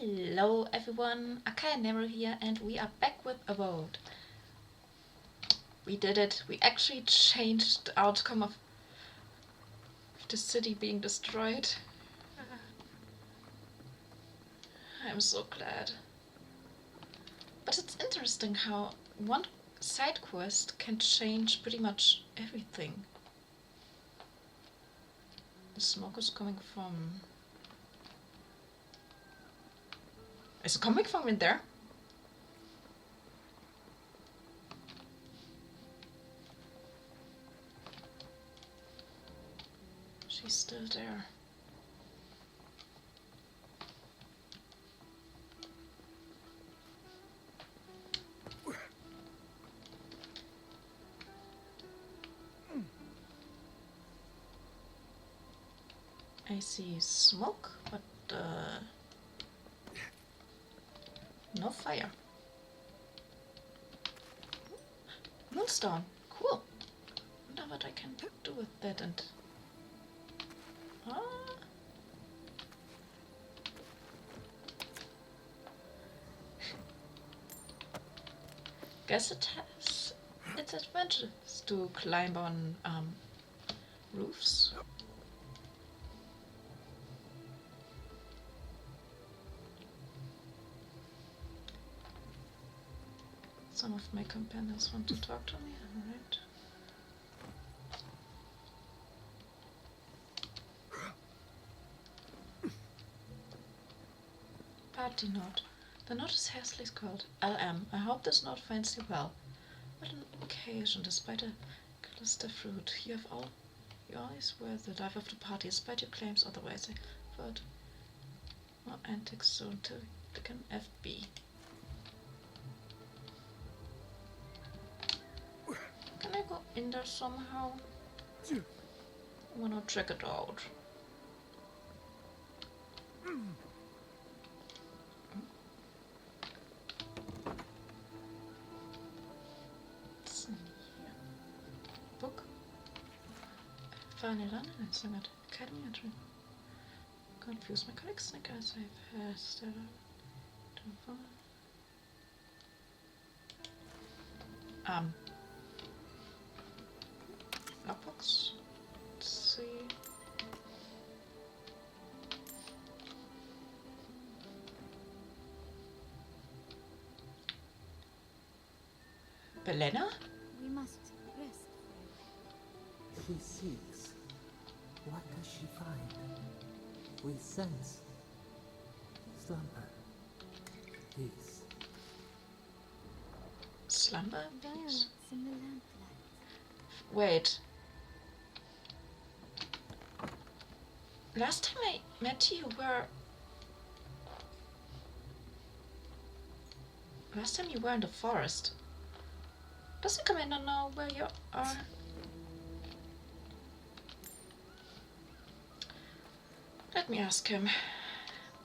Hello everyone, Akaya Nero here, and we are back with Avowed. We did it. We actually changed the outcome of the city being destroyed. I'm so glad. But it's interesting how one side quest can change pretty much everything. The smoke is coming from... Is it coming from in there? She's still there. I see smoke, but no fire. Moonstone, cool. Wonder what I can do with that and... Guess it has its advantages to climb on roofs. Some of my companions want to talk to me, alright. Party note. The note is hastily called LM. I hope this note finds you well. What an occasion, despite a cluster fruit. You always were the life of the party, despite your claims otherwise. I thought more antics soon to become FB. Can I go in there somehow? I wanna check it out. What's in here? Book? Finally London and some at Academy entry. Confuse my colleagues, Snick as I've passed. Lockbox. Let's see. Belena? We must rest. She seeks. What does she find? We sense slumber. Peace. Slumber? Peace. Violence in the lamplight. Wait. Last time I met you were... Last time you were in the forest. Does the commander know where you are? Let me ask him.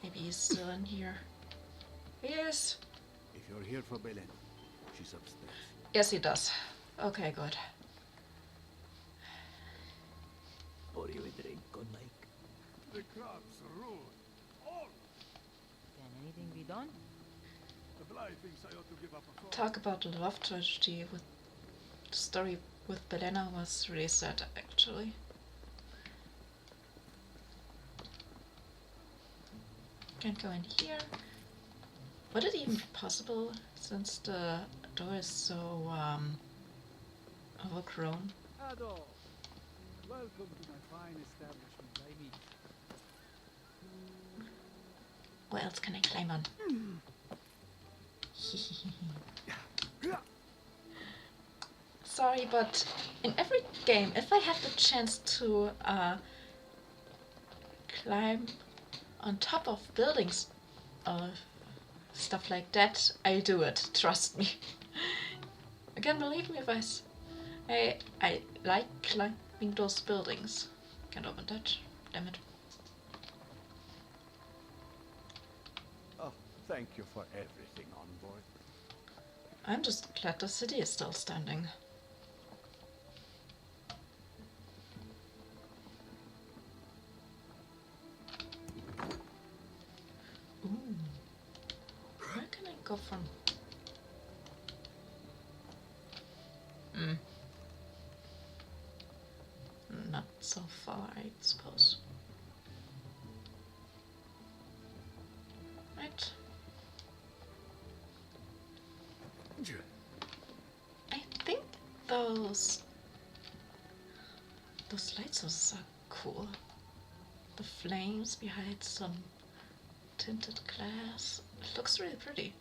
Maybe he's still in here. Yes. If you're here for Belen, she's upstairs. Yes, he does. Okay, good. Pour you a drink, good Mike. The crabs are rude. All. Can anything be done? The Bly thinks I ought to give up a fight. Talk about the love tragedy with the story with Belena was really sad, actually. Can't go in here. Would it even be possible since the door is so overgrown? Adolf, welcome to my fine establishment. I mean, What else can I climb on? Sorry, but in every game, if I have the chance to climb on top of buildings or stuff like that, I do it, trust me. Again, believe me if I like climbing those buildings. Can't open that, damn it. oh, thank you for everything on board. I'm just glad the city is still standing. Ooh. Not so far, I suppose. Right. I think those light sources are cool. The flames behind some tinted glass. It looks really pretty.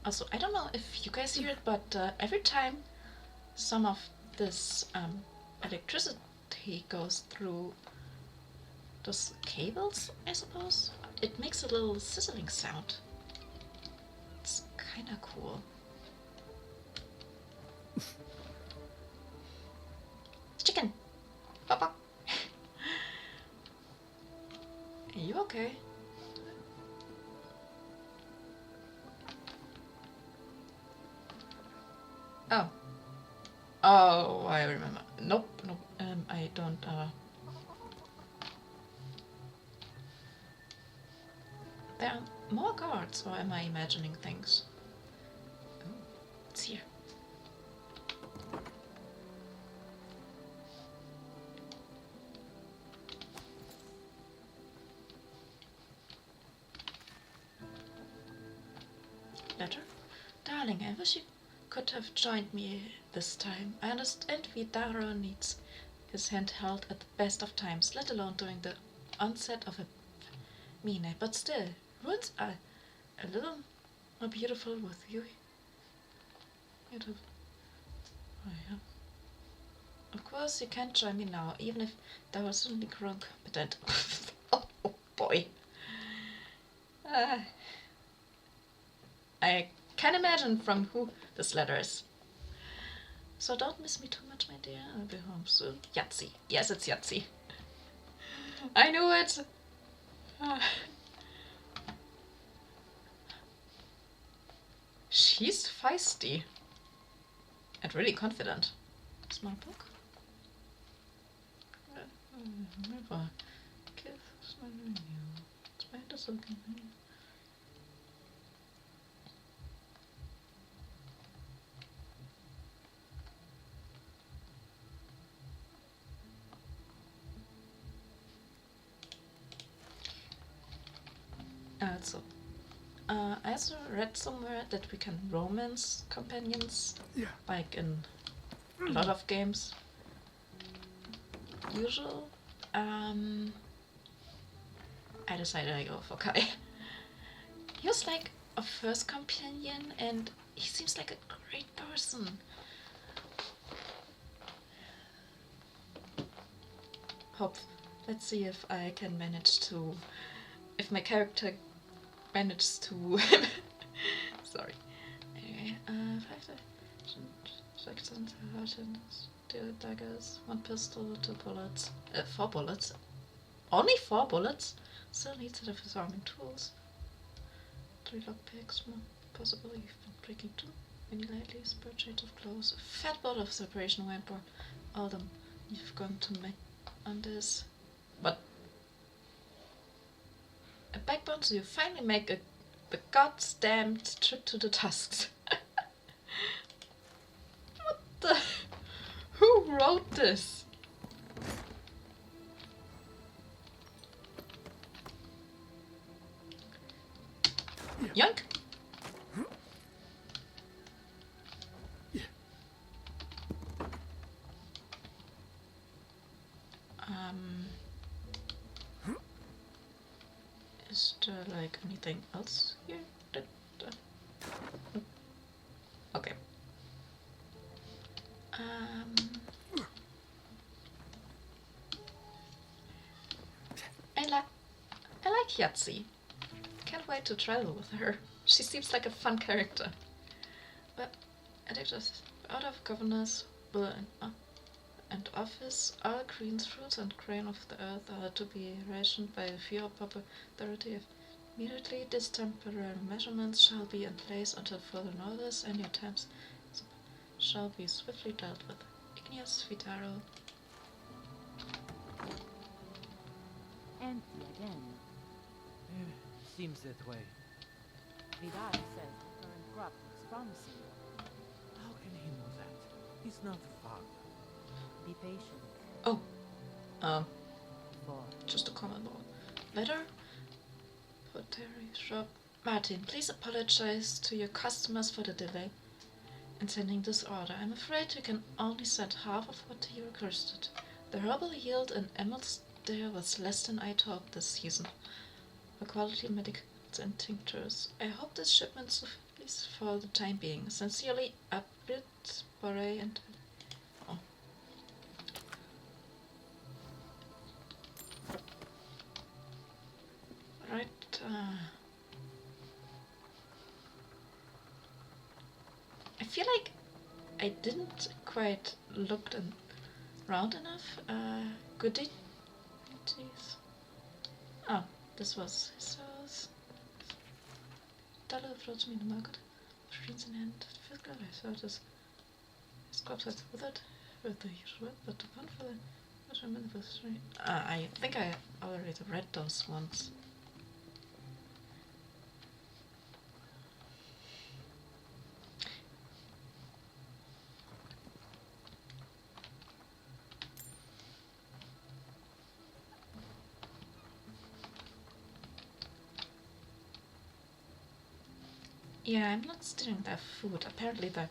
Also, I don't know if you guys hear it, but every time some of this electricity goes through those cables, I suppose, it makes a little sizzling sound. It's kinda cool. Chicken! Papa! Are you okay? Oh. Oh, I remember. Nope, nope. I don't, There are more guards, or am I imagining things? Oh, it's here. Letter? Darling, I wish you could have joined me this time. I understand Vidaro needs his hand held at the best of times, let alone during the onset of a mine, but still, ruins are a little more beautiful with you. Oh, yeah. Of course, you can't join me now, even if that was certainly grown competent. Oh boy. I can imagine from who this letter is. So don't miss me too much, my dear. I'll be home soon. Yahtzee. Yes, it's Yahtzee. I knew it. She's feisty. And really confident. Small book. Never. Kiss smiling you. Despite us looking. I also read somewhere that we can romance companions, like in a lot of games. Usual. I decided I go for Kai. He was like a first companion, and he seems like a great person. Let's see if I can manage to, if my character manages to. Sorry. Anyway, 2 daggers, 1 pistol, 2 bullets, 4 bullets. Only 4 bullets? Still needs to have his arming tools. 3 lockpicks, more possible. You've been breaking 2. Many lately, spare change of clothes. A fat bottle of separation went for all them you've gone to make on this. But a backbone, so you finally make the goddamn trip to the tusks. What the? Who wrote this? Yoink! Is there like anything else here? Okay. I like Yahtzee. Can't wait to travel with her. She seems like a fun character. But editors out of governors will and office, all greens, fruits and grain of the earth are to be rationed by a few popularity. Immediately, these temporary measurements shall be in place until further notice, and your times shall be swiftly dealt with. Igneous Vitaro. Empty again. seems that way. Vidal says the current crop looks promising. How can he know that? He's not a farmer. Be patient. Oh, um, For just a comment about letter. Pottery shop. Martin, please apologize to your customers for the delay in sending this order. I'm afraid you can only send half of what you requested. The herbal yield in Emerald's there was less than I'd hoped this season. For quality medicals and tinctures. I hope this shipment suffices for the time being. Sincerely, a bit Boré and... Oh. Right, I feel like I didn't quite look around enough. Goodies. Oh, this was his house. Dollar approached me in the market, screens in hand, physical. I saw this. His corpse had withered with the usual, but the fun for the measurement was strange. I think I already read those once. Yeah, I'm not stealing their food. Apparently the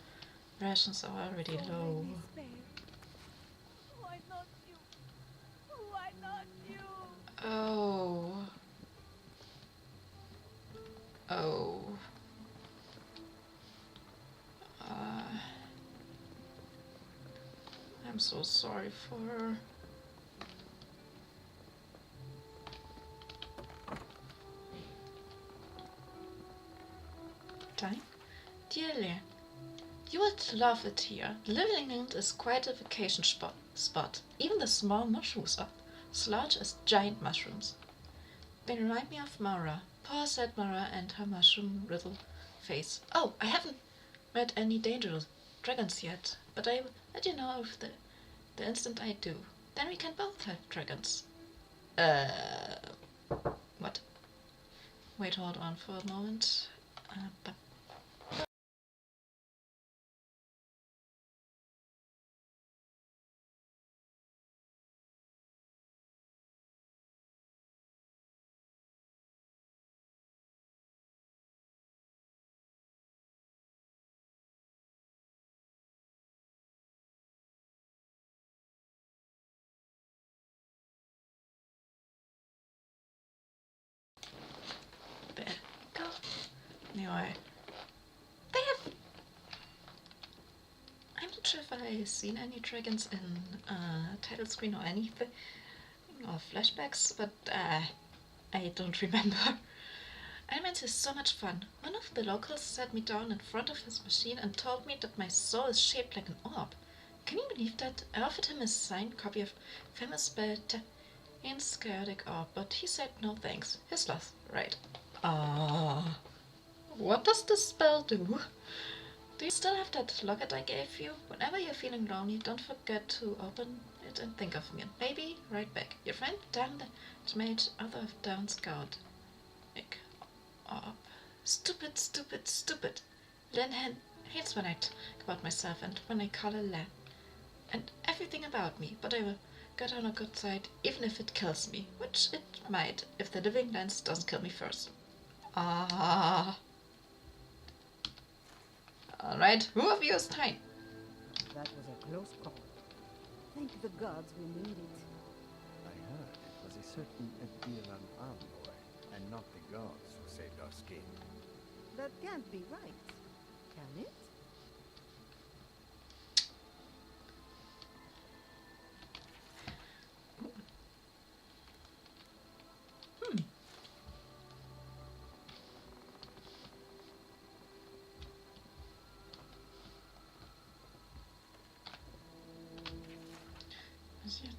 rations are already low. why not you? Why not you? Oh. Oh. I'm so sorry for her. Time? Dearly, you would love it here. Living in it is quite a vacation spot. Even the small mushrooms are as large as giant mushrooms. They remind me of Mara. Poor sad Mara and her mushroom-riddled face. Oh, I haven't met any dangerous dragons yet, but I will let you know if the instant I do. Then we can both have dragons. What? Wait, hold on for a moment. There we go. Anyway, they have... I'm not sure if I've seen any dragons in title screen or anything, or flashbacks, but I don't remember. Elements is so much fun. One of the locals sat me down in front of his machine and told me that my soul is shaped like an orb. Can you believe that? I offered him a signed copy of famous Beltane's chaotic orb, but he said no thanks. His loss, right. What does this spell do? Do you still have that locket I gave you? Whenever you're feeling lonely, don't forget to open it and think of me. And maybe right back. Your friend Dan the mage, author of Down Scout. Orb. Stupid, stupid, stupid. Len hates when I talk about myself and when I call her Len. And everything about me, but I will get on a good side even if it kills me, which it might if the living lens doesn't kill me first. Alright, who of you is time? That was a close call. Thank the gods we made it. I heard it was a certain Adilan envoy, and not the gods who saved our skin. That can't be right, can it?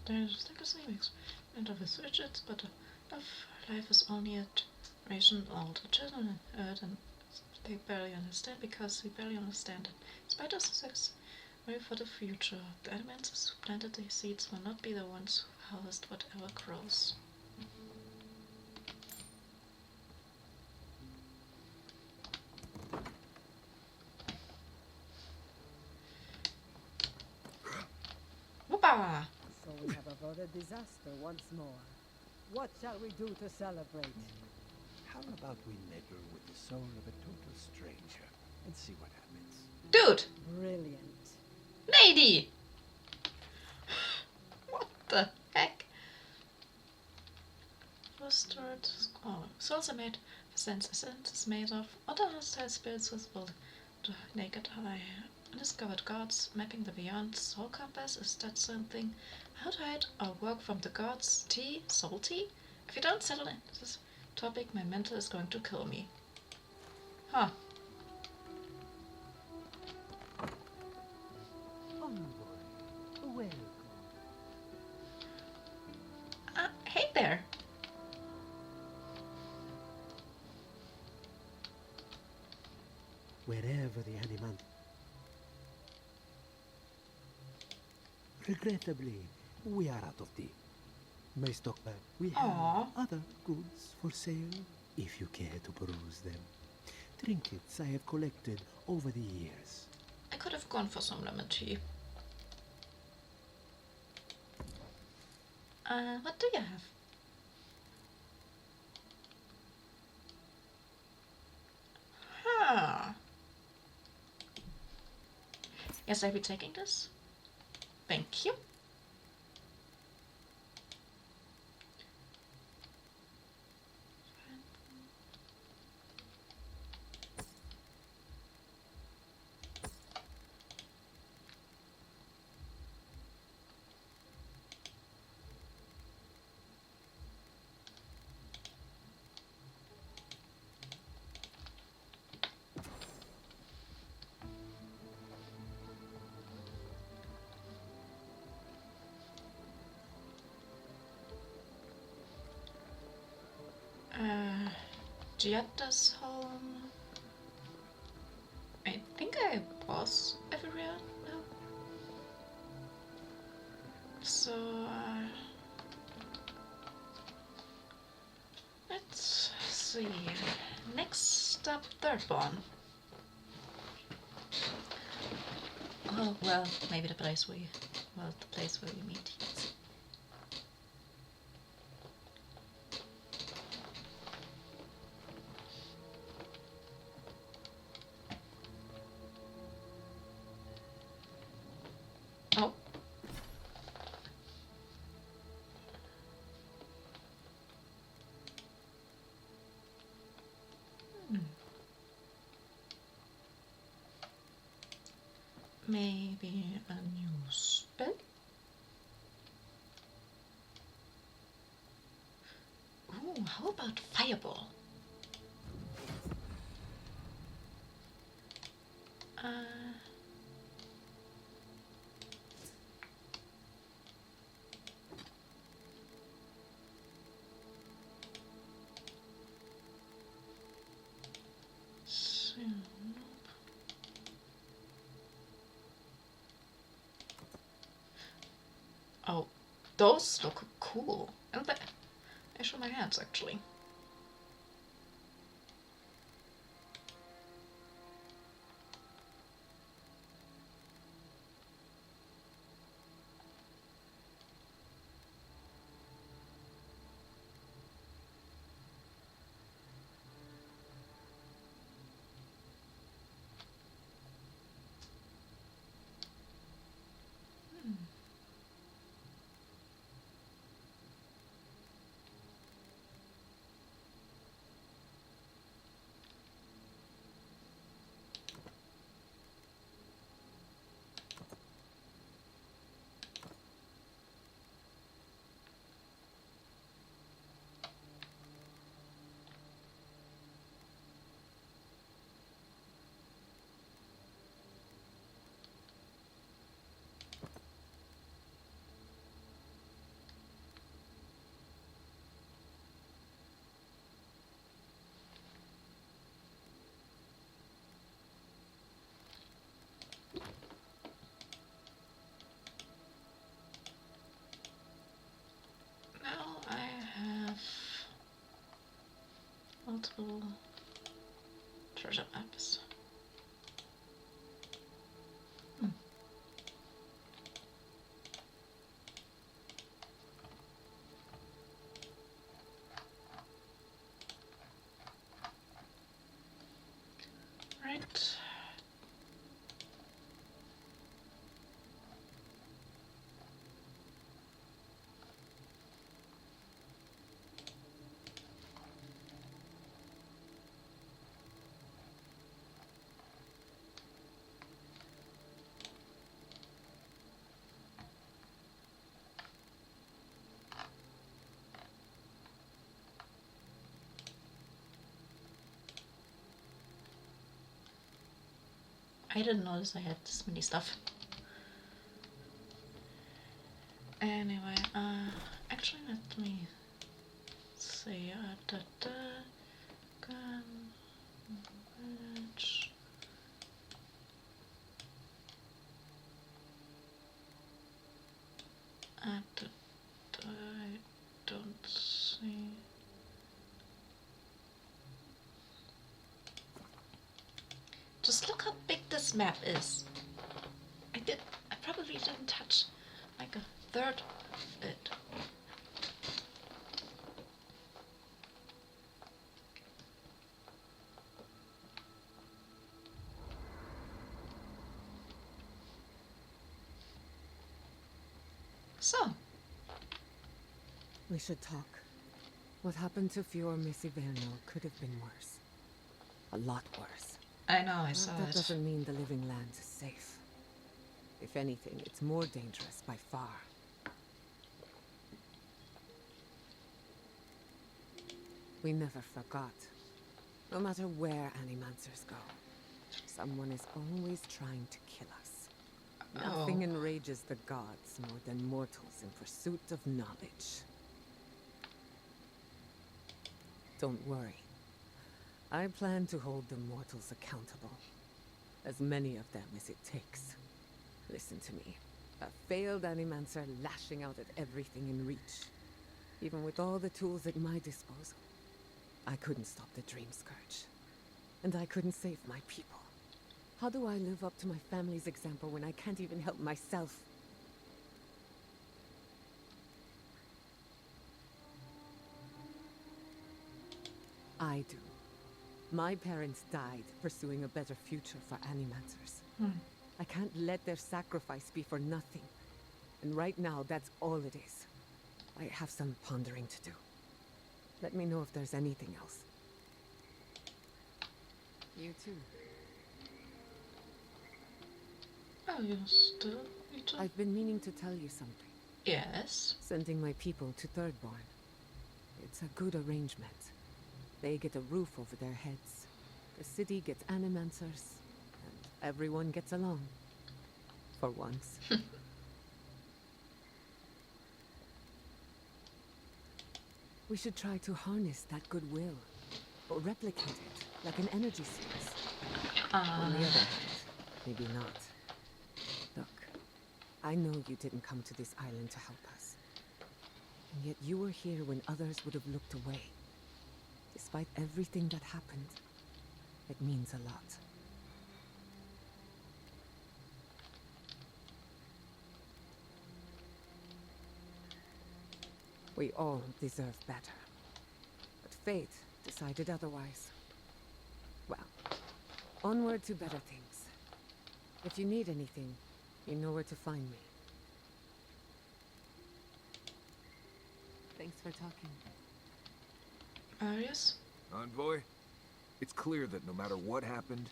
There's like a savings and of his widgets, but of life is only a generation old. The children heard and they barely understand because we barely understand it. In spite of success, worry for the future. The elements who planted the seeds will not be the ones who harvest whatever grows. Yeah! So we have averted disaster once more. What shall we do to celebrate? How about we meddle with the soul of a total stranger and see what happens? Dude! Brilliant. Lady! What the heck? Restored squall. Souls are made of sense. Essence is made of other hostile spirits visible to naked eye. Undiscovered gods mapping the beyond. Soul compass, is that something? How to hide or work from the gods? Tea? Soul tea? If you don't settle in this topic, my mental is going to kill me. Huh. Envoy, welcome. Hey there. Wherever the animal. Regrettably, we are out of tea. My stockpile. We have Aww. other goods for sale, if you care to peruse them. Trinkets I have collected over the years. I could have gone for some lemon tea. What do you have? Huh. Yes, I'll be taking this. Thank you. Giatta's home. I think I was everywhere now. So, let's see. Next up, third one. Oh, well, maybe the place where we meet. Oh. Maybe a new spell? Ooh, how about Fireball? So... Oh, those look cool. And I show my hands actually. Now I have multiple treasure maps. Alright. I didn't notice I had this many stuff. Anyway, actually let me see, gun, village. I don't see. Just look how big this map is. I probably didn't touch like a third of it. So, We should talk. What happened to Fior Misiverno could have been worse. A lot worse. I know, I But saw that it. doesn't mean the living land is safe. If anything, it's more dangerous by far. We never forgot. No matter where Animancers go, someone is always trying to kill us. Nothing enrages the gods more than mortals in pursuit of knowledge. Don't worry. I plan to hold the mortals accountable. As many of them as it takes. Listen to me. A failed Animancer lashing out at everything in reach. Even with all the tools at my disposal. I couldn't stop the Dream Scourge. And I couldn't save my people. How do I live up to my family's example when I can't even help myself? I do. My parents died pursuing a better future for Animancers. I can't let their sacrifice be for nothing. And right now, that's all it is. I have some pondering to do. Let me know if there's anything else. You too. Oh, you still need to? I've been meaning to tell you something. Yes. Sending my people to Thirdborn. It's a good arrangement. They get a roof over their heads. The city gets Animancers. And everyone gets along. For once. We should try to harness that goodwill. Or replicate it, like an energy source. On the other hand, maybe not. Look, I know you didn't come to this island to help us. And yet you were here when others would have looked away. Despite everything that happened, it means a lot. We all deserve better. But fate decided otherwise. Well, onward to better things. If you need anything, you know where to find me. Thanks for talking. Arius? Envoy, it's clear that no matter what happened,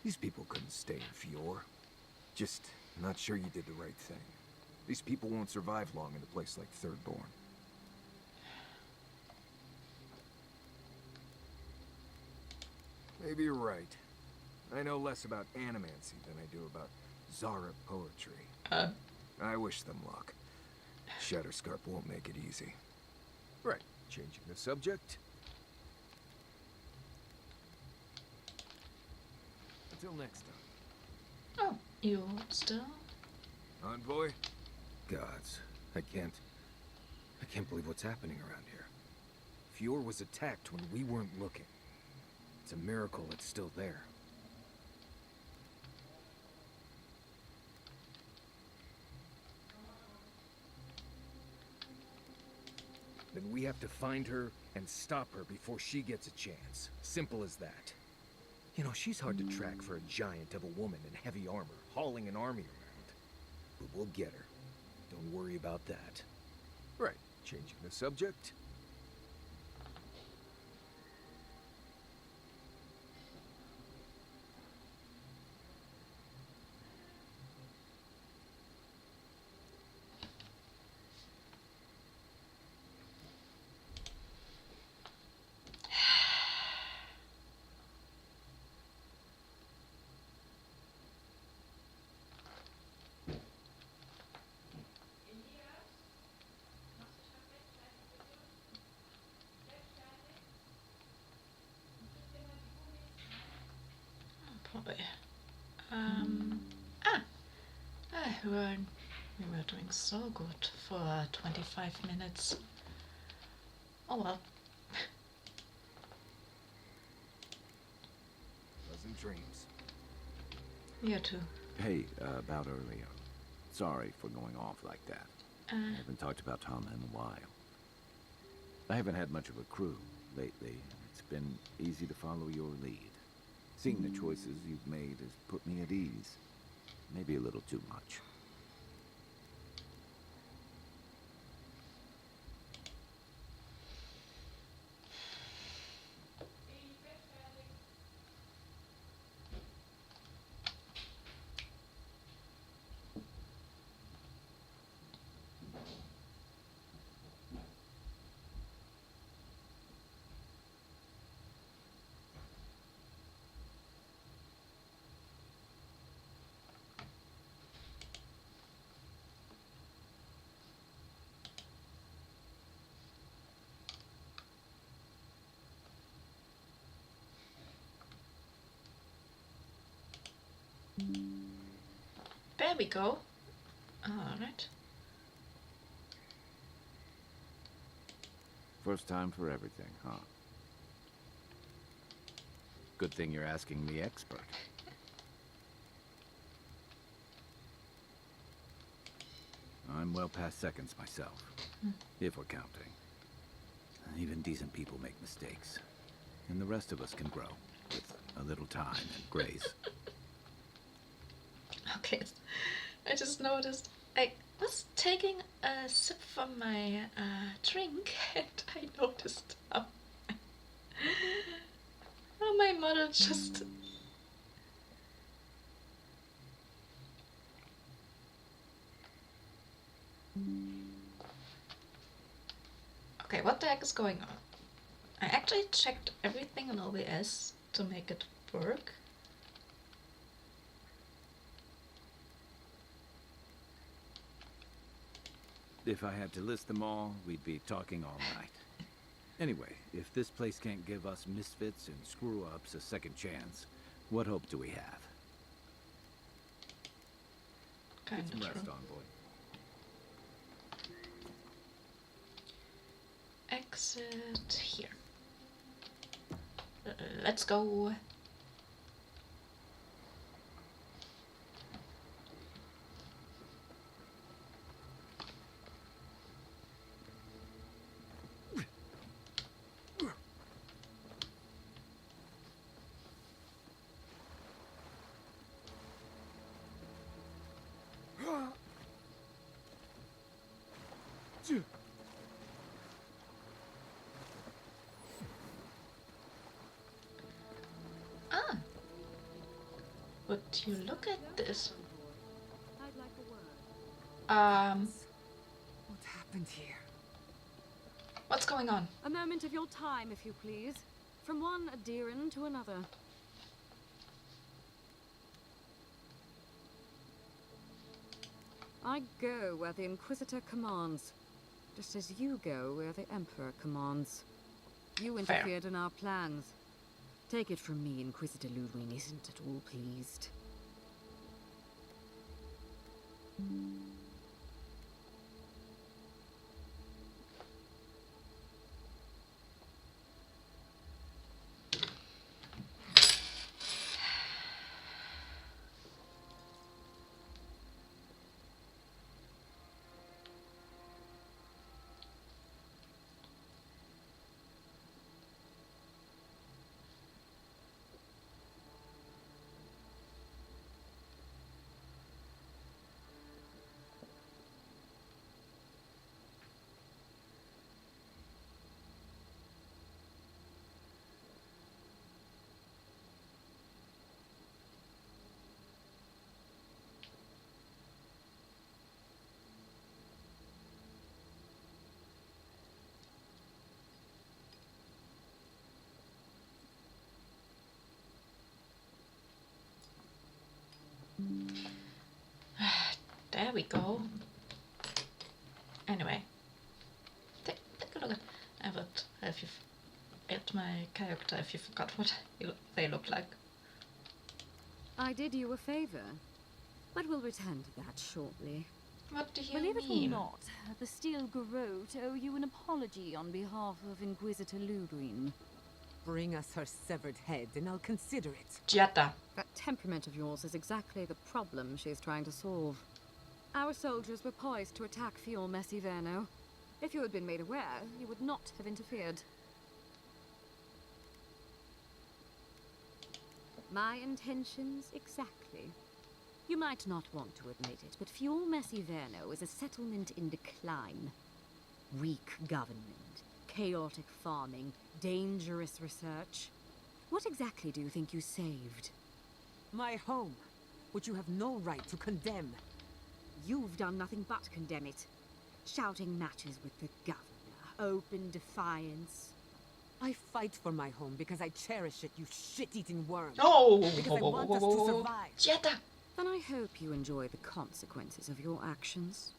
these people couldn't stay in Fior. Just not sure you did the right thing. These people won't survive long in a place like Thirdborn. Maybe you're right. I know less about animancy than I do about Zara poetry. I wish them luck. Shatterscarp won't make it easy. Right, changing the subject. Until next time. Oh, you still? Envoy? Gods, I can't believe what's happening around here. Fior was attacked when we weren't looking. It's a miracle it's still there. Then we have to find her and stop her before she gets a chance. Simple as that. You know, she's hard to track for a giant of a woman in heavy armor, hauling an army around. But we'll get her. Don't worry about that. Right, changing the subject. Boy. We were doing so good for 25 minutes. Oh well. Pleasant dreams. You too. Hey, about earlier. Sorry for going off like that. I haven't talked about Tom in a while. I haven't had much of a crew lately, and it's been easy to follow your lead. Seeing the choices you've made has put me at ease. Maybe a little too much. There we go. Alright. First time for everything, huh? Good thing you're asking the expert. I'm well past seconds myself, if we're counting. Even decent people make mistakes, and the rest of us can grow with a little time and grace. Okay, I just noticed I was taking a sip from my drink and I noticed how my mother just... Okay, what the heck is going on? I actually checked everything on OBS to make it work. If I had to list them all, we'd be talking all night. Anyway, if this place can't give us misfits and screw-ups a second chance, what hope do we have? Kind Get some of rest, true. Envoy. Exit here. Let's go. Ah, would you look at this? I'd like a word. What happened here? What's going on? A moment of your time, if you please. From one Adiran to another. I go where the Inquisitor commands, just as you go where the Emperor commands. You interfered in our plans. Take it from me, Inquisitor Ludwig isn't at all pleased. There we go. Anyway, take a look at Avowed at my character if you forgot what they look like. I did you a favor, but we'll return to that shortly. What do you Believe it or mean? not, the Steel Garrote owe you an apology on behalf of Inquisitor Ludwig. Bring us her severed head and I'll consider it. Jetta. That temperament of yours is exactly the problem she's trying to solve. Our soldiers were poised to attack Fior Messiverno. If you had been made aware, you would not have interfered. My intentions exactly. You might not want to admit it, but Fior Messiverno is a settlement in decline. Weak government, chaotic farming, dangerous research. What exactly do you think you saved? My home, which you have no right to condemn. You've done nothing but condemn it. Shouting matches with the governor, open defiance. I fight for my home because I cherish it, you shit-eating worm. Oh! Because I want us to survive. Jetta! Then I hope you enjoy the consequences of your actions.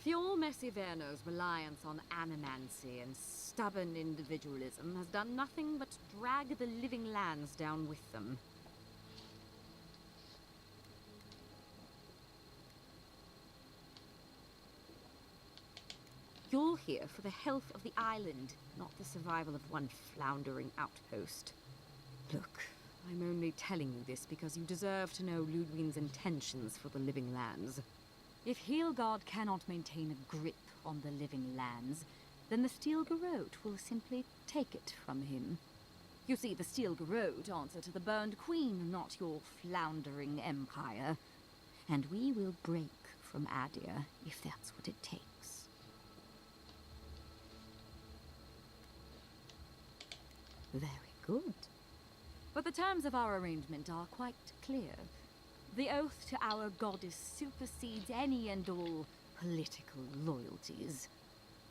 Fior Messiverno's reliance on animancy and stubborn individualism has done nothing but drag the living lands down with them. You're here for the health of the island, not the survival of one floundering outpost. Look, I'm only telling you this because you deserve to know Ludwig's intentions for the living lands. If Heelgard cannot maintain a grip on the living lands, then the Steel Garrote will simply take it from him. You see, the Steel Garrote answer to the Burned Queen, not your floundering empire. And we will break from Adir if that's what it takes. Very good. But the terms of our arrangement are quite clear. The oath to our goddess supersedes any and all political loyalties.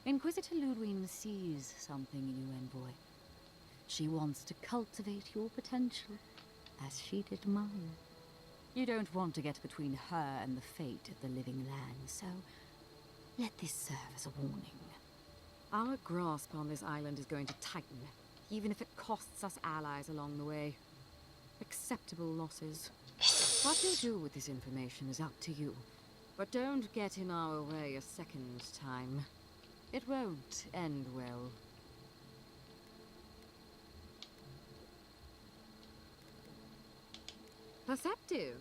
Inquisitor Ludwig sees something in you, Envoy. She wants to cultivate your potential, as she did mine. You don't want to get between her and the fate of the living land, so let this serve as a warning. Our grasp on this island is going to tighten, even if it costs us allies along the way. Acceptable losses. What you do with this information is up to you. But don't get in our way a second time. It won't end well. Perceptive.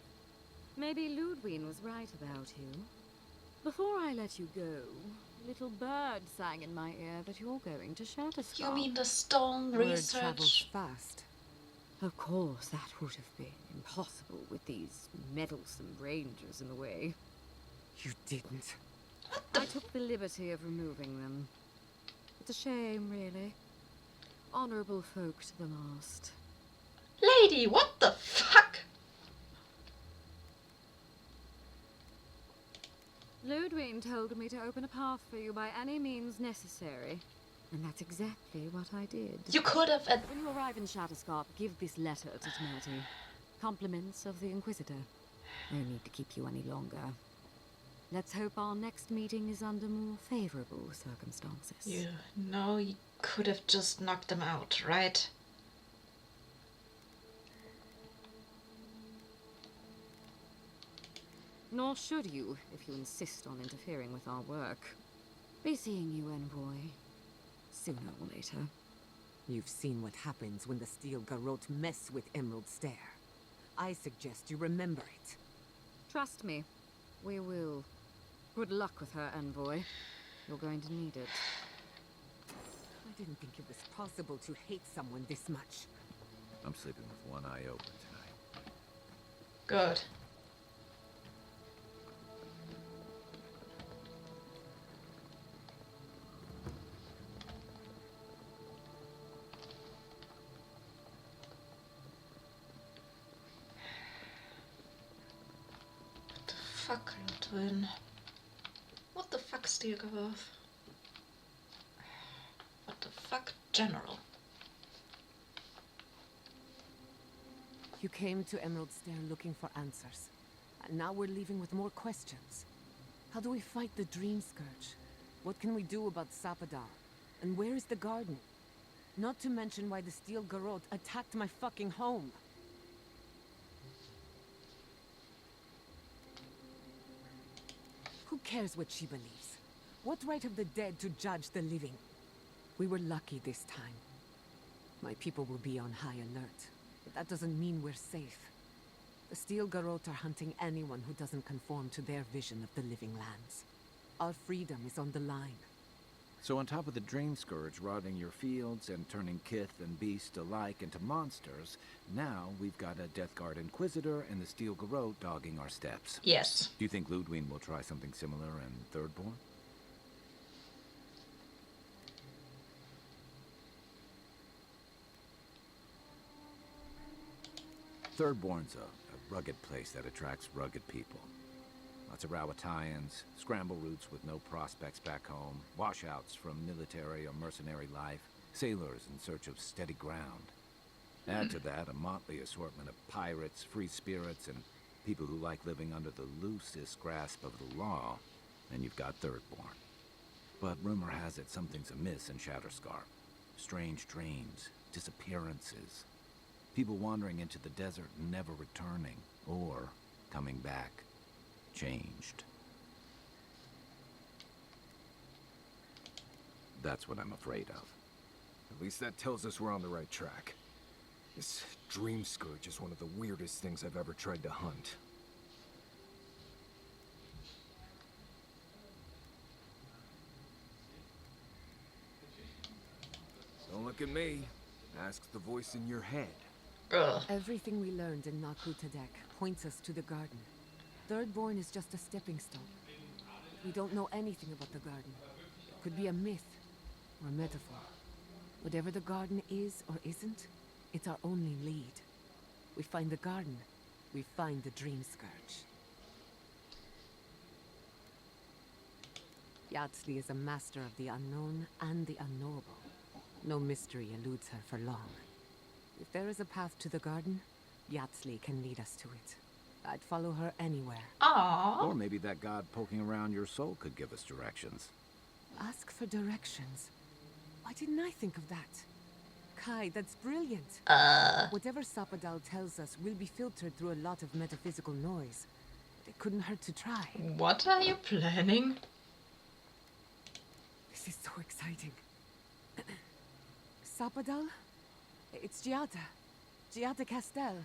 Maybe Ludwig was right about you. Before I let you go, a little bird sang in my ear that you're going to Shatterstar. You mean the stone Word travels research? fast. Of course, that would have been impossible with these meddlesome rangers in the way. You didn't. I took the liberty of removing them. It's a shame, really. Honorable folk to the last. Lady, what the fuck? Ludwig told me to open a path for you by any means necessary. And that's exactly what I did. You could have... When you arrive in Shatterscarp, give this letter to Temerity. Compliments of the Inquisitor. No need to keep you any longer. Let's hope our next meeting is under more favorable circumstances. You know you could have just knocked them out, right? Nor should you, if you insist on interfering with our work. Be seeing you, Envoy. Sooner or later. You've seen what happens when the Steel Garrote mess with Emerald Stair. I suggest you remember it. Trust me, we will. Good luck with her, Envoy. You're going to need it. I didn't think it was possible to hate someone this much. I'm sleeping with one eye open tonight. Good. What the fuck are you doing? What the fuck, Steel Garrote? What the fuck, General? You came to Emerald Stair looking for answers. And now we're leaving with more questions. How do we fight the Dream Scourge? What can we do about Sapadar? And where is the garden? Not to mention why the Steel Garrote attacked my fucking home. Who cares what she believes? What right have the dead to judge the living? We were lucky this time. My people will be on high alert, but that doesn't mean we're safe. The Steel Garrote are hunting anyone who doesn't conform to their vision of the living lands. Our freedom is on the line. So on top of the Dream Scourge rotting your fields and turning kith and beast alike into monsters, now we've got a Death Guard Inquisitor and the Steel Garrote dogging our steps. Yes. Do you think Ludwig will try something similar in Thirdborn? Thirdborn's a rugged place that attracts rugged people. Lots of Rawatayans, scramble routes with no prospects back home, washouts from military or mercenary life, sailors in search of steady ground. Add to that a motley assortment of pirates, free spirits, and people who like living under the loosest grasp of the law, and you've got Thirdborn. But rumor has it something's amiss in Shatterscarp. Strange dreams, disappearances, people wandering into the desert and never returning, or coming back. Changed. That's what I'm afraid of. At least that tells us we're on the right track. This Dream Scourge is one of the weirdest things I've ever tried to hunt. Don't look at me. Ask the voice in your head. Ugh. Everything we learned in Nakutadek points us to the garden. Thirdborn is just a stepping stone. We don't know anything about the garden. It could be a myth or a metaphor. Whatever the garden is or isn't, it's our only lead. We find the garden, we find the Dream Scourge. Yatsley is a master of the unknown and the unknowable. No mystery eludes her for long. If there is a path to the garden, Yatsley can lead us to it. I'd follow her anywhere. Aww. Or maybe that god poking around your soul could give us directions. Ask for directions. Why didn't I think of that? Kai, that's brilliant. Whatever Sapadal tells us will be filtered through a lot of metaphysical noise. It couldn't hurt to try. What are you planning? This is so exciting. Sapadal? It's Giada. Giada Castel.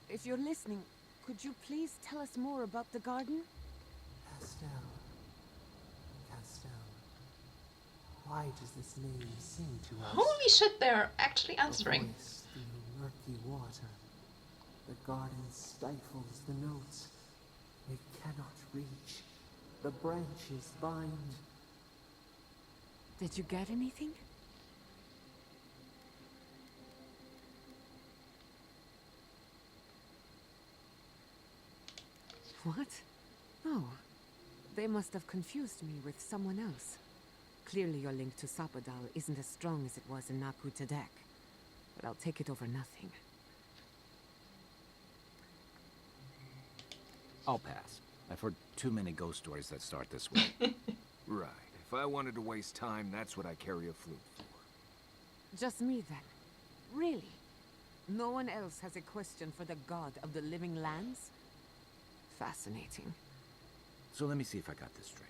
If you're listening, could you please tell us more about the garden? Castel. Castel. Why does this name sing to us? Holy shit, they're actually answering. A voice through murky water. The garden stifles the notes. We cannot reach. The branches bind. Did you get anything? What? No. They must have confused me with someone else. Clearly your link to Sapadal isn't as strong as it was in Nakutadek. But I'll take it over nothing. I'll pass. I've heard too many ghost stories that start this way. Right. If I wanted to waste time, that's what I carry a flute for. Just me then. Really? No one else has a question for the god of the living lands? Fascinating. So let me see if I got this straight.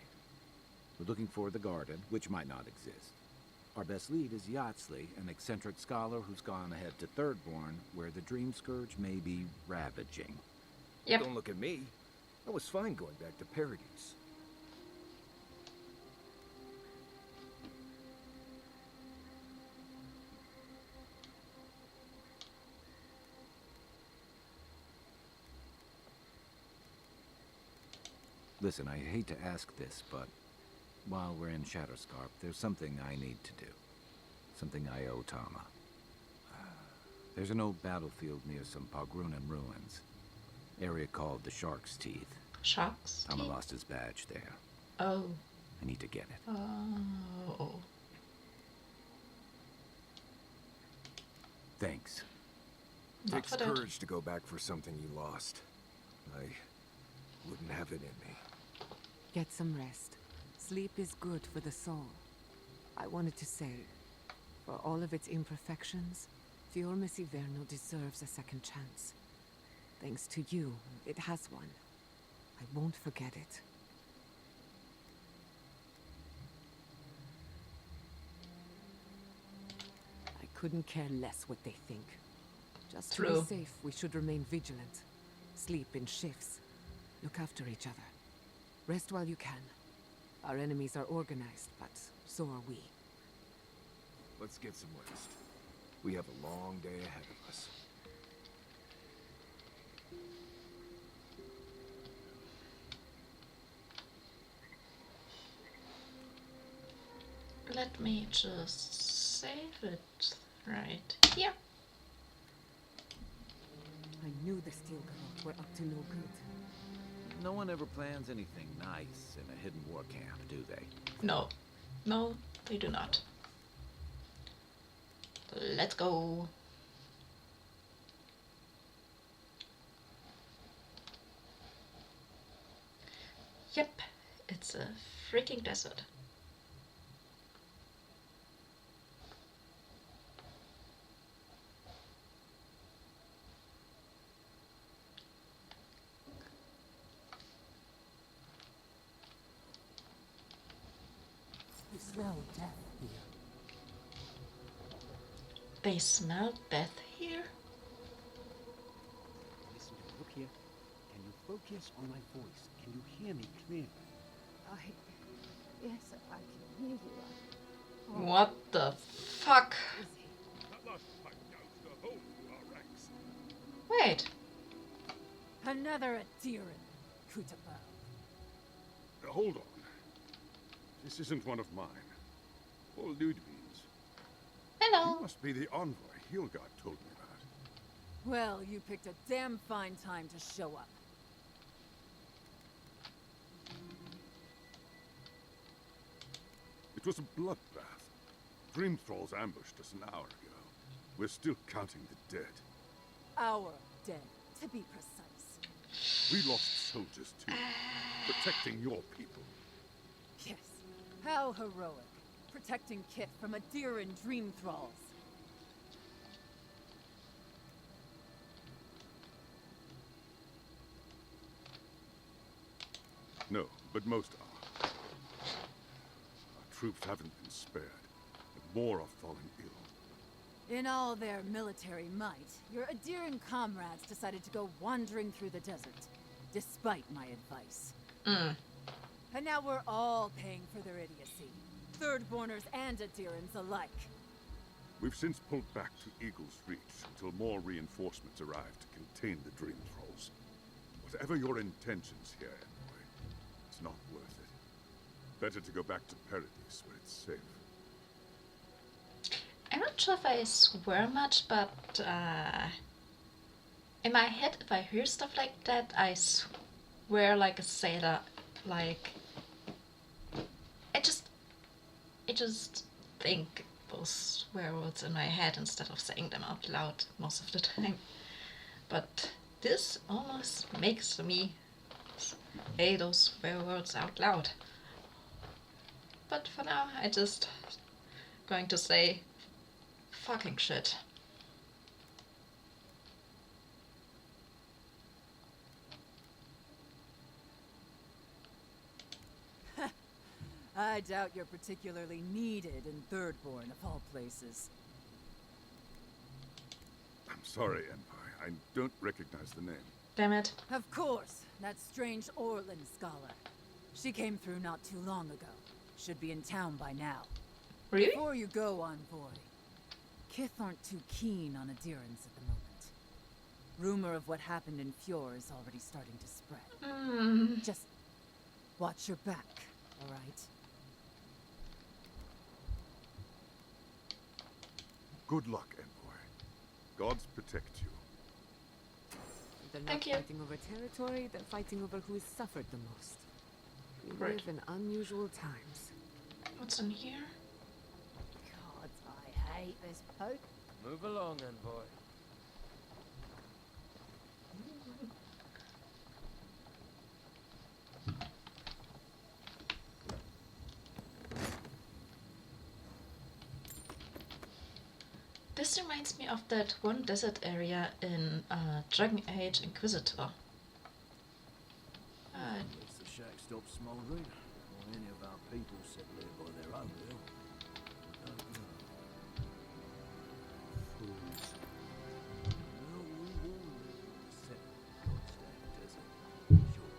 We're looking for the garden, which might not exist. Our best lead is Yatsley, an eccentric scholar who's gone ahead to Thirdborn, where the Dream Scourge may be ravaging. Yep. Don't look at me. I was fine going back to Paradise. Listen, I hate to ask this, but while we're in Shatterscarp, there's something I need to do. Something I owe Tama. There's an old battlefield near some Pogrunan ruins. Area called the Shark's Teeth. Shark's Tama Teeth? lost his badge there. Oh. I need to get it. Oh. Thanks. Not Takes for that. courage to go back for something you lost. I wouldn't have it in me. Get some rest. Sleep is good for the soul. I wanted to say, for all of its imperfections, Fiormis Iverno deserves a second chance. Thanks to you, it has one. I won't forget it. I couldn't care less what they think. Just to be safe, we should remain vigilant. Sleep in shifts. Look after each other. Rest while you can. Our enemies are organized, but so are we. Let's get some rest. We have a long day ahead of us. Let me just save it right here. I knew the Steel Girls were up to no good. No one ever plans anything nice in a hidden war camp, do they? No. No, they do not. Let's go. Yep, it's a freaking desert. You smell death here. They smell death here? Listen to me. Look here. Can you focus on my voice? Can you hear me clearly? Yes, I can hear you. What the fuck? Wait. Another Adiran, Kutabal. Hold on. This isn't one of mine. Or Ludwig's. Hello. You must be the envoy Hilgard told me about. Well, you picked a damn fine time to show up. It was a bloodbath. Dream Thralls ambushed us an hour ago. We're still counting the dead. Our dead, to be precise. We lost soldiers too. Protecting your people. Yes. How heroic. Protecting Kit from Adiran Dream Thralls. No, but most are. Our troops haven't been spared, and more are falling ill. In all their military might, your Adiran comrades decided to go wandering through the desert, despite my advice. And now we're all paying for their idiocy. Thirdborners and Adirans alike. We've since pulled back to Eagle's Reach until more reinforcements arrive to contain the Dream Thralls. Whatever your intentions here, Envoy, it's not worth it. Better to go back to Paradise where it's safe. I'm not sure if I swear much, but in my head, if I hear stuff like that, I swear like a sailor. Like, I just think those swear words in my head instead of saying them out loud most of the time. But this almost makes me say those swear words out loud. But for now, I just going to say fucking shit. I doubt you're particularly needed in Thirdborn, of all places. I'm sorry, Envoy. I don't recognize the name. Damn it. Of course, that strange Orlin scholar. She came through not too long ago. Should be in town by now. Really? Before you go, Envoy, Kith aren't too keen on Adirans at the moment. Rumor of what happened in Fjord is already starting to spread. Just watch your back, all right? Good luck, Envoy. Gods protect you. They're not Thank you. fighting over territory, they're fighting over who has suffered the most. We Right. live in unusual times. What's in here? God, I hate this poke. Move along, Envoy. This reminds me of that one desert area in Dragon Age Inquisitor. It's the shack stop smouldering, or any of our people settle here by their own will. Don't know. Fools. Well, we warn you, set Godstack Desert. Sure.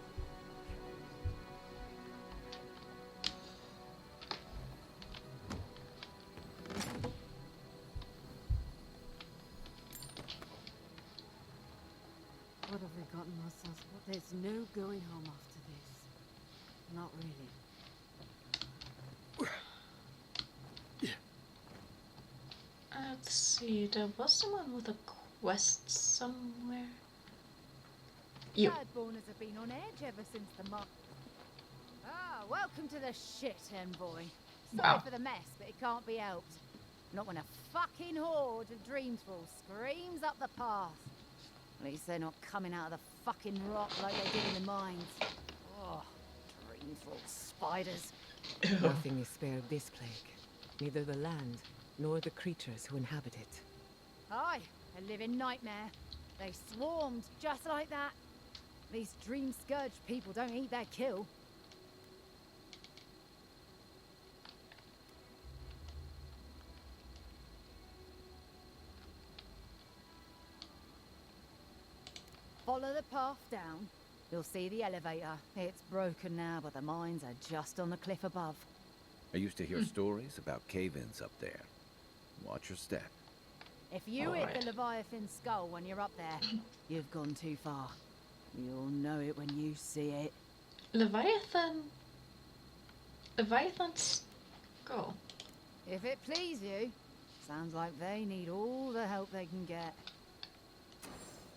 What have we gotten ourselves? There's no going home after this. Not really. Let's see, there was someone with a quest somewhere. You. Bloodborners have been on edge ever since the mob. Ah, welcome to the shit, envoy. Sorry for the mess, but it can't be helped. Not when a fucking horde of dream thralls screams up the path. At least they're not coming out of the fucking rock like they did in the mines. Oh, dream thrall spiders. Nothing is spared this plague. Neither the land, nor the creatures who inhabit it. Aye, a living nightmare. They swarmed just like that. These dream scourge people don't eat their kill. Follow the path down. You'll see the elevator. It's broken now, but the mines are just on the cliff above. I used to hear stories about cave-ins up there. Watch your step. If you hit the Leviathan skull when you're up there, you've gone too far. You'll know it when you see it. Leviathan's skull. If it please you, sounds like they need all the help they can get.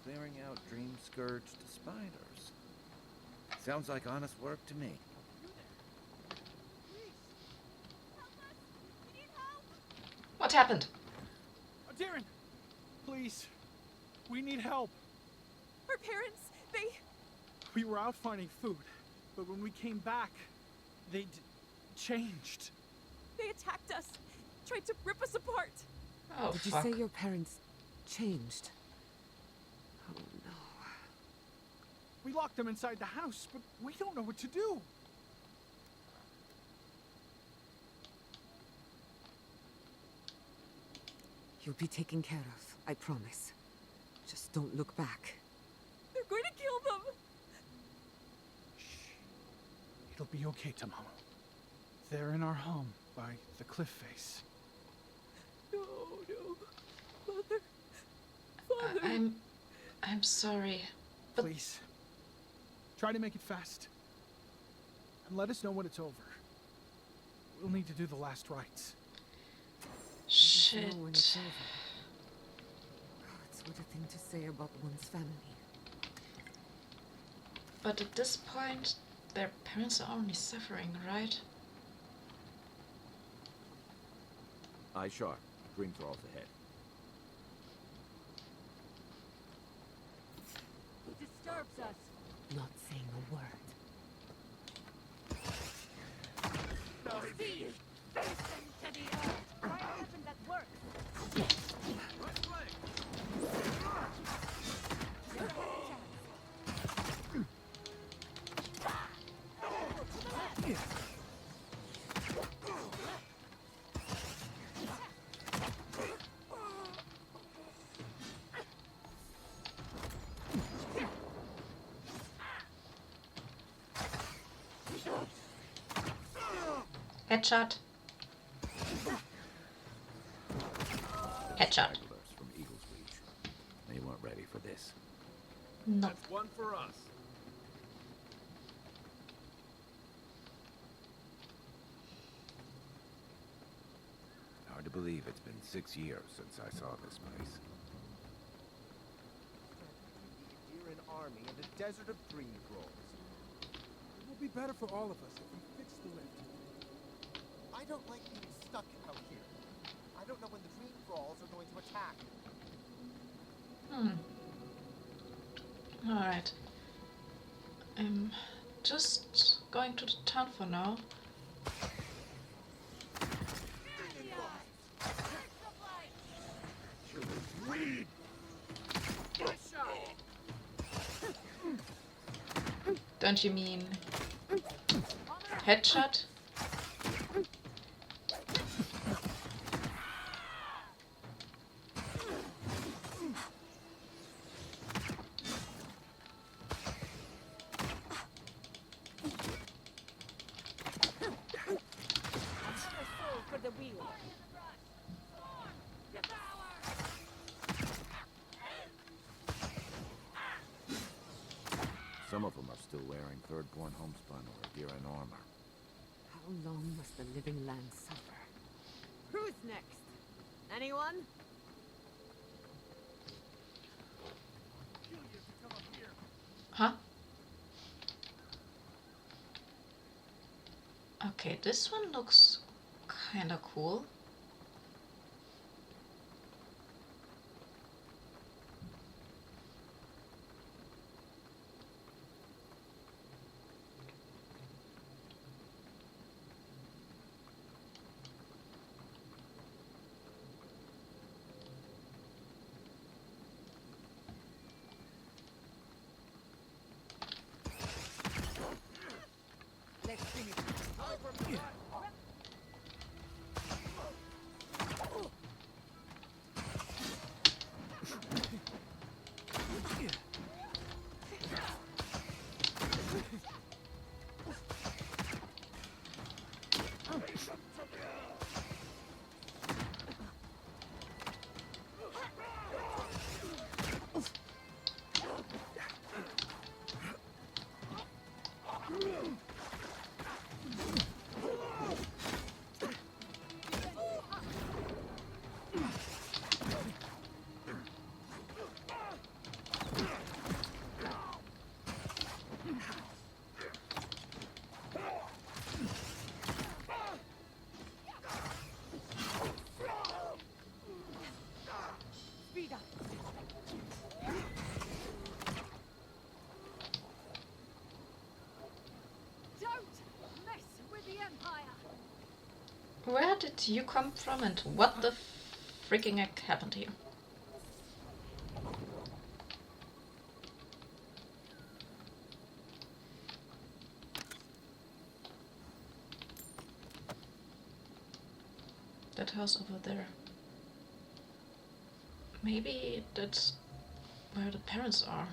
Clearing out dream-scourged spiders. Sounds like honest work to me. What happened? Darren, please. We need help. Our parents, We were out finding food, but when we came back, they'd changed. they attacked us, tried to rip us apart. Oh, Did you fuck. say your parents changed? Oh no. We locked them inside the house, but we don't know what to do. You'll be taken care of, I promise. Just don't look back. They're going to kill them. Shh. It'll be okay, Tamamo. They're in our home by the cliff face. No, no. Father. I'm sorry. But Please. Try to make it fast. And let us know when it's over. We'll need to do the last rites. shit. Know when it's over. Gods, what a thing to say about one's family. But at this point, their parents are only suffering, right? Eye sharp. Dream thralls ahead. He disturbs us. Not saying a word. See, face them to the earth. Try a weapon that works. Headshot. Headshot. Stragglers from Eagle's Reach. They weren't ready for this. No. That's one for us. Hard to believe it's been 6 years since I saw this place. You're an army in a desert of dream thralls. It will be better for all of us if we fix the lift. I don't like being stuck out here. I don't know when the dream thralls are going to attack. Alright. I'm just going to the town for now. Don't you mean headshot? For the wheel. Some of them are still wearing third point homespun or gear and armor. How long must the living land suffer? Who's next? Anyone? Huh? Okay, this one looks kinda cool. Where did you come from and what the freaking heck happened here? That house over there. Maybe that's where the parents are.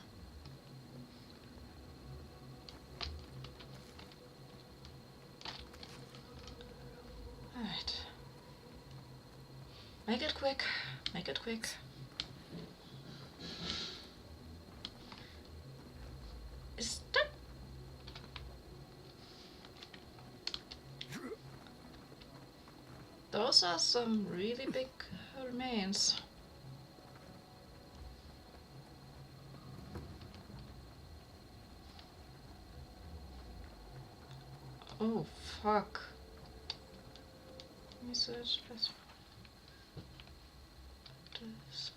Alright. Make it quick. Make it quick. Is that... Those are some really big remains. Oh, fuck. Research, press.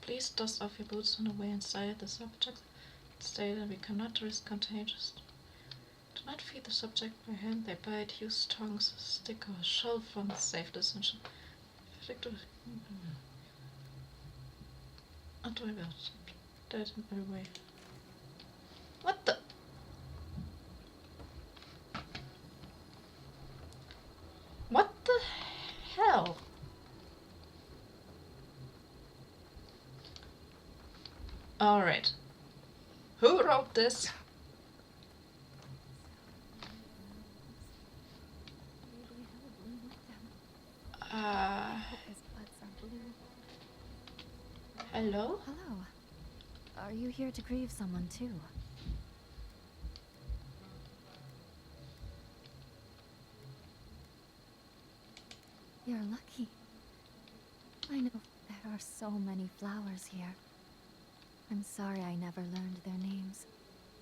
Please dust off your boots on the way inside the subject. Stay there, we cannot risk contagious. Do not feed the subject by hand, they bite, use tongs, stick or shell from safe distance. Not worry about that in every way. What the? What the hell? Alright. Who wrote this? Hello? Hello. Are you here to grieve someone too? You're lucky. I know there are so many flowers here. I'm sorry I never learned their names.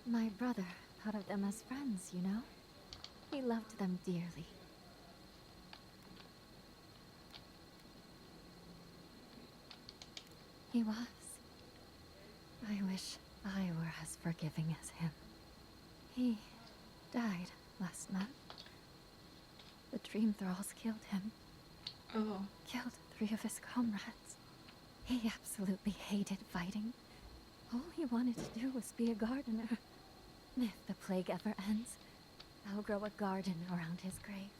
My brother thought of them as friends, you know? He loved them dearly. He was. I wish I were as forgiving as him. He died last month. The dream thralls killed him. Oh. Killed 3 of his comrades. He absolutely hated fighting. All he wanted to do was be a gardener. If the plague ever ends, I'll grow a garden around his grave.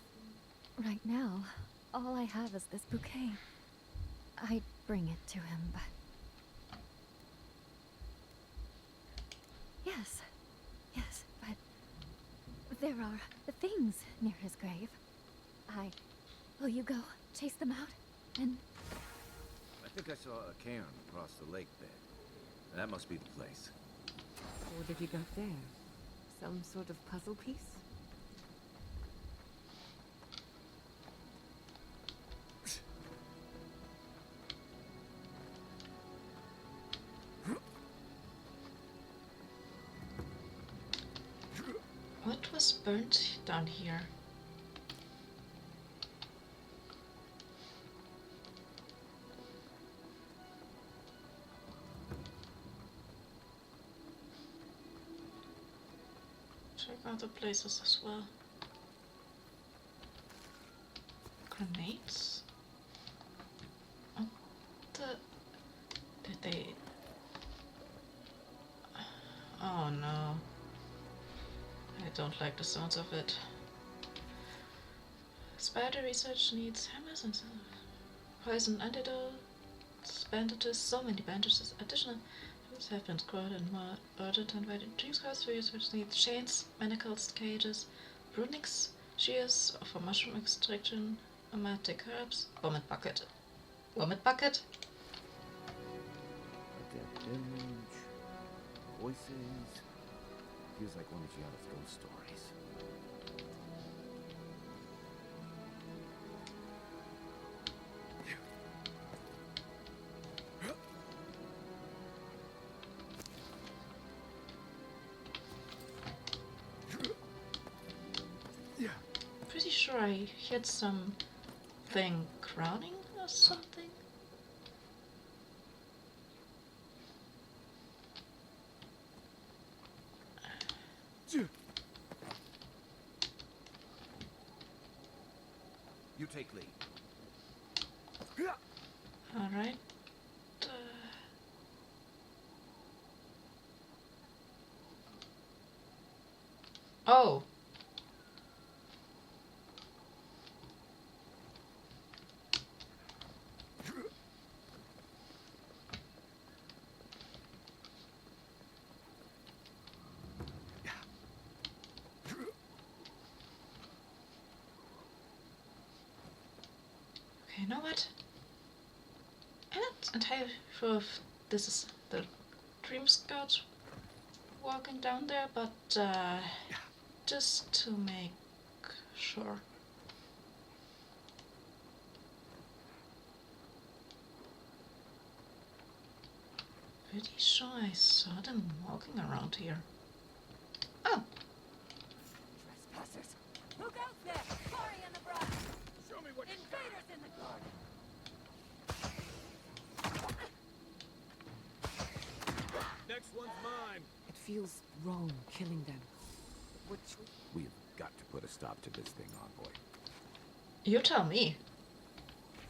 Right now, all I have is this bouquet. I'd bring it to him, but... Yes, but... there are things near his grave. Will you go chase them out? And... I think I saw a cairn across the lake there. That must be the place. What have you got there? Some sort of puzzle piece? What was burnt down here? Check other places as well. Grenades? What the... Did they... Oh no. I don't like the sounds of it. Spider research needs hammers and poison antidotes, bandages, so many bandages. Additional tools have been scrolled and more urgent and waiting. Dream scrolls for research needs chains, manacles, cages, runics, shears for mushroom extraction, aromatic herbs, vomit bucket. Vomit bucket? A dead image. Voices. Feels like one of Gianna's ghost stories. Pretty sure I hit something crowning or something. You take lead. Alright. Oh! Okay, you know what? I'm not entirely sure if this is the Dream Scout walking down there, but just to make sure. Pretty sure I saw them walking around here. Oh! Trespassers! Look out there! Quarry in the brush! Show me what Invaders in the garden! Next one's mine. It feels wrong killing them. We've got to put a stop to this thing, Envoy. You tell me.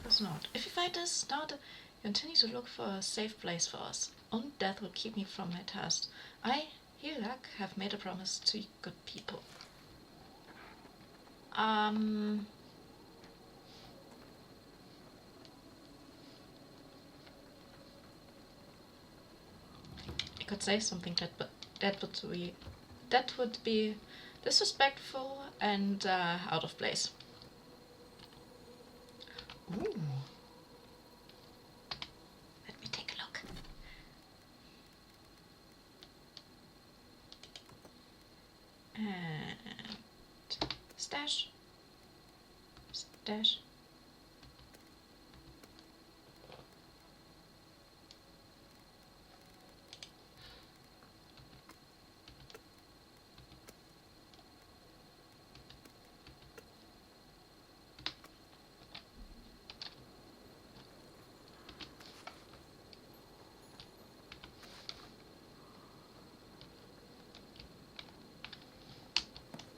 Guess not. If you find this, now continue to look for a safe place for us. Only death will keep me from my task. I, Hilak, have made a promise to good people. I could say something but that would be disrespectful and out of place. Ooh. Let me take a look. And stash. Stash.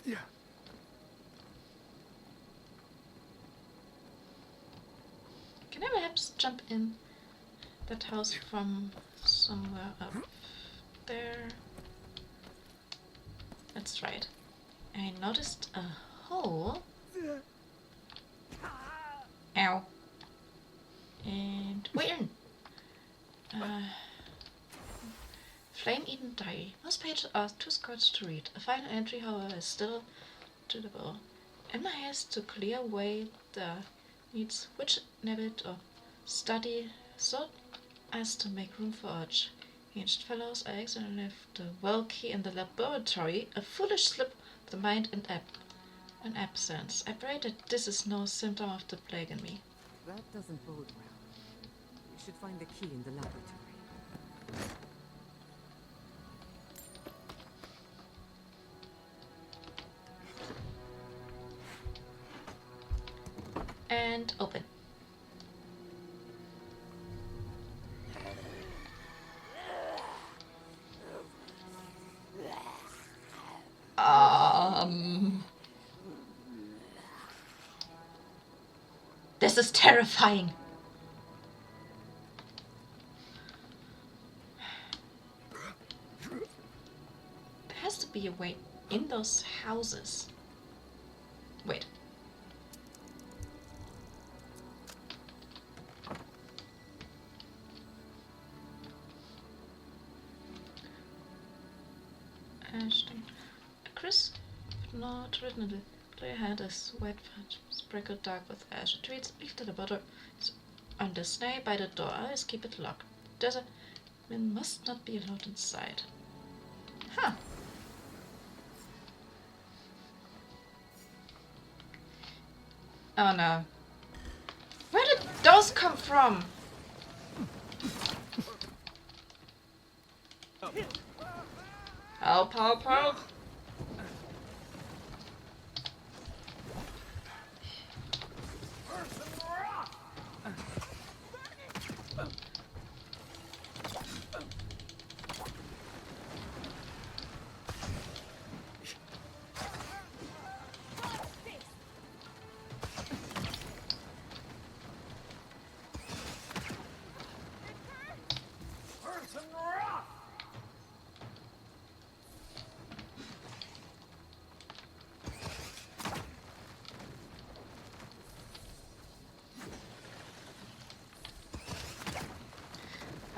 Yeah. Can I perhaps jump in that house from somewhere up there. Let's try it. I noticed a hole. Ow. And we're in. Flame-eaten diary. Most pages are too scorched to read. A final entry, however, is still readable. In my haste to clear away the needs which inhabit or study, so as to make room for our changed fellows, I accidentally left the well key in the laboratory, a foolish slip of the mind and an absence. I pray that this is no symptom of the plague in me. That doesn't bode well. We should find the key in the laboratory. And open. This is terrifying. There has to be a way in those houses. Wait. Chris, not written in the clear hand is wet, sprinkled dark with ash. It reads, leave the laboratory on the snail by the door. Always keep it locked. Desert man must not be allowed inside. Huh. Oh no. Where did those come from? Help, help, help!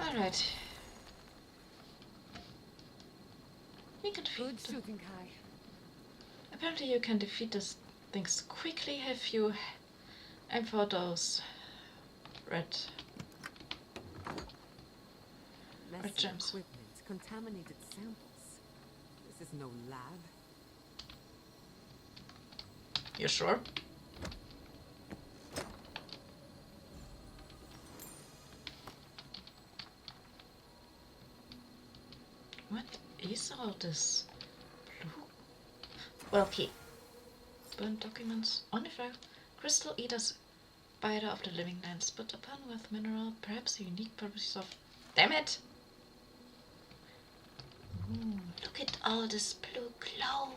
Alright. We can defeat Good shooting, Kai. Apparently you can defeat these things quickly if you aim for those red gems. Equipment, contaminated samples. This is no lab. You sure? What is all this blue? Well, key. Burnt documents. Only for crystal eaters, spider of the living lands, but upon with mineral, perhaps unique properties of. Damn it! Ooh, look at all this blue glow.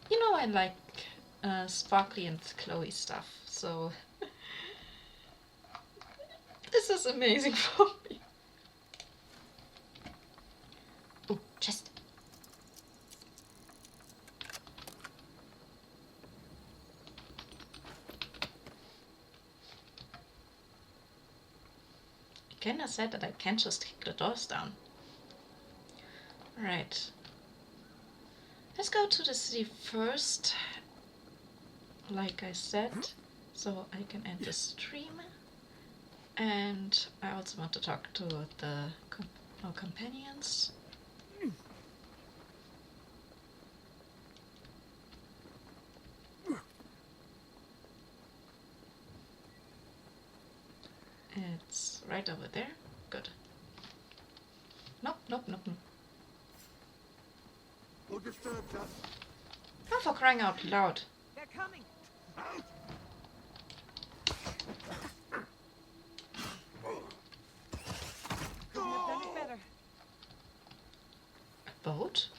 You know I like sparkly and glowy stuff, so this is amazing for me. Oh, chest. Again, I said that I can't just kick the doors down. Alright. Let's go to the city first, like I said, so I can end the stream. And I also want to talk to our companions. It's right over there. Good. Nope, nope, nope, nope. Who disturbs us? Oh, for crying out loud. They're coming. Couldn't have done it better. A boat?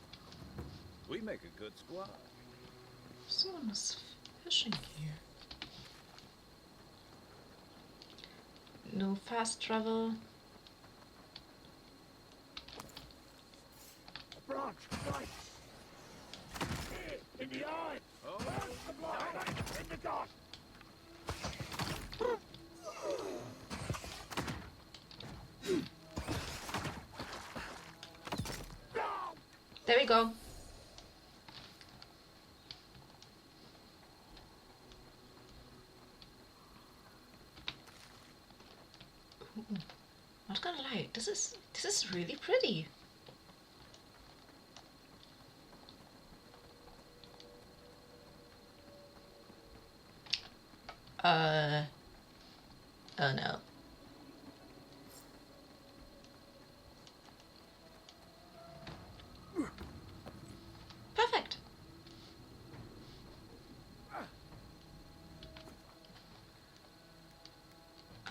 We make a good squad. Someone is fishing gear. No fast travel. A branch, right! Here, in the eye! Oh, the blind! In the gut! There we go. Ooh, not gonna lie, this is really pretty. Oh no. Perfect.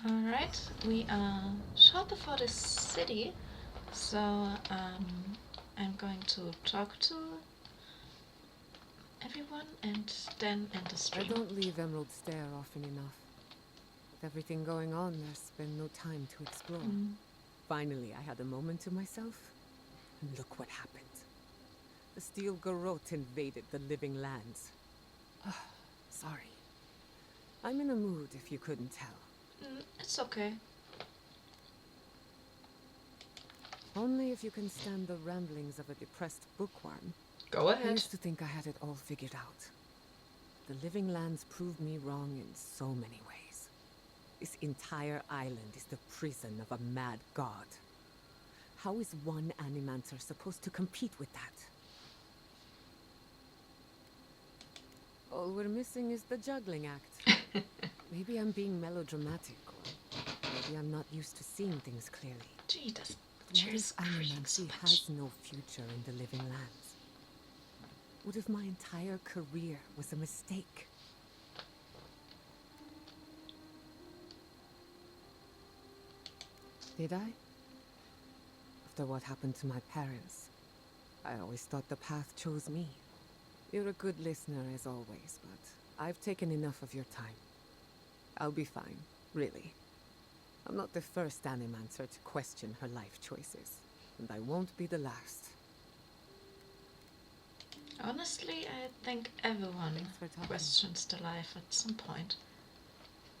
Alright, we are short before the city, so I'm going to talk to everyone and then end the stream. I don't leave Emerald Stair often enough. With everything going on, there's been no time to explore. Finally, I had a moment to myself, and look what happened. The Steel Garrote invaded the living lands. Sorry. I'm in a mood, if you couldn't tell. It's okay. Only if you can stand the ramblings of a depressed bookworm. Go ahead. I used to think I had it all figured out. The living lands proved me wrong in so many ways. This entire island is the prison of a mad god. How is one Animancer supposed to compete with that? All we're missing is the juggling act. Maybe I'm being melodramatic, or maybe I'm not used to seeing things clearly. Gee, this What if Animancy has no future in the living lands? What if my entire career was a mistake? Did I? After what happened to my parents, I always thought the path chose me. You're a good listener as always, but I've taken enough of your time. I'll be fine, really. I'm not the first Animancer to question her life choices, and I won't be the last. Honestly, I think everyone questions their life at some point.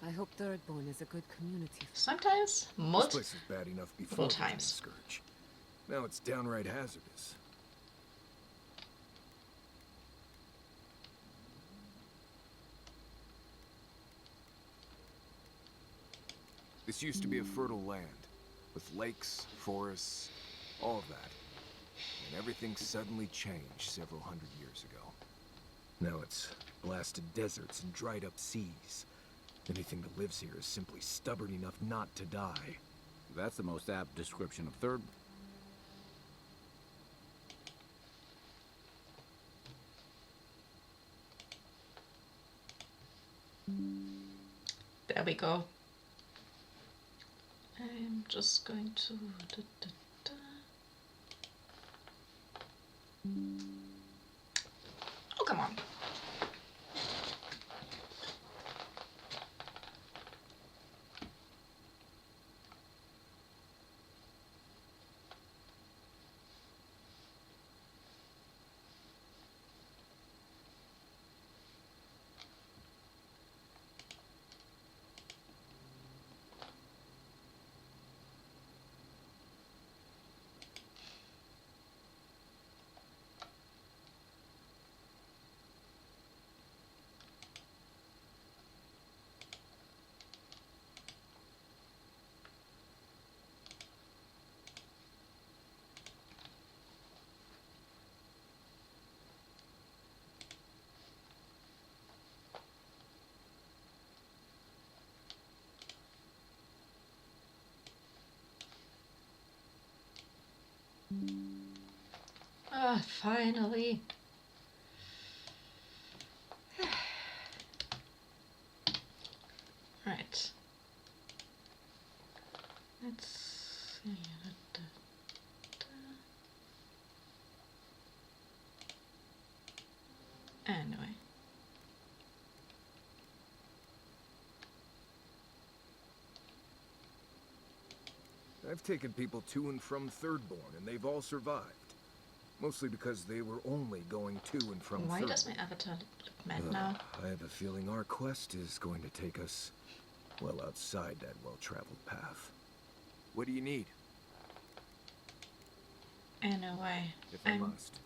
I hope Thirdborn is a good community. Sometimes, This place was bad enough before the times. Scourge. Now it's downright hazardous. This used to be a fertile land, with lakes, forests, all of that. And everything suddenly changed several hundred years ago. Now it's blasted deserts and dried up seas. Anything that lives here is simply stubborn enough not to die. That's the most apt description of Third. There we go. I'm just going to... Oh, come on. Ah, finally. Right. Let's see. Anyway. I've taken people to and from Thirdborn, and they've all survived. Mostly because they were only going to and from Why Thirdborn. does my avatar look mad now? I have a feeling our quest is going to take us well outside that well-traveled path. What do you need? Anyway, If I must.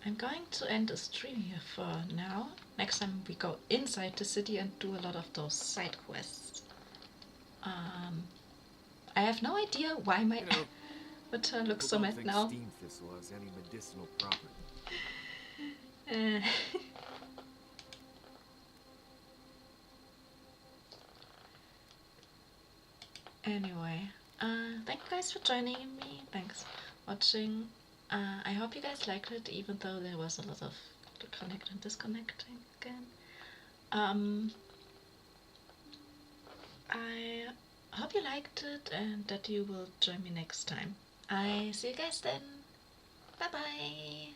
I'm going to end the stream here for now. Next time we go inside the city and do a lot of those side quests. I have no idea why my avatar looks so mad now. Steam thistle has any medicinal property. Anyway, thank you guys for joining me. Thanks for watching. I hope you guys liked it, even though there was a lot of connect and disconnecting again. I hope you liked it and that you will join me next time. I see you guys then. Bye bye.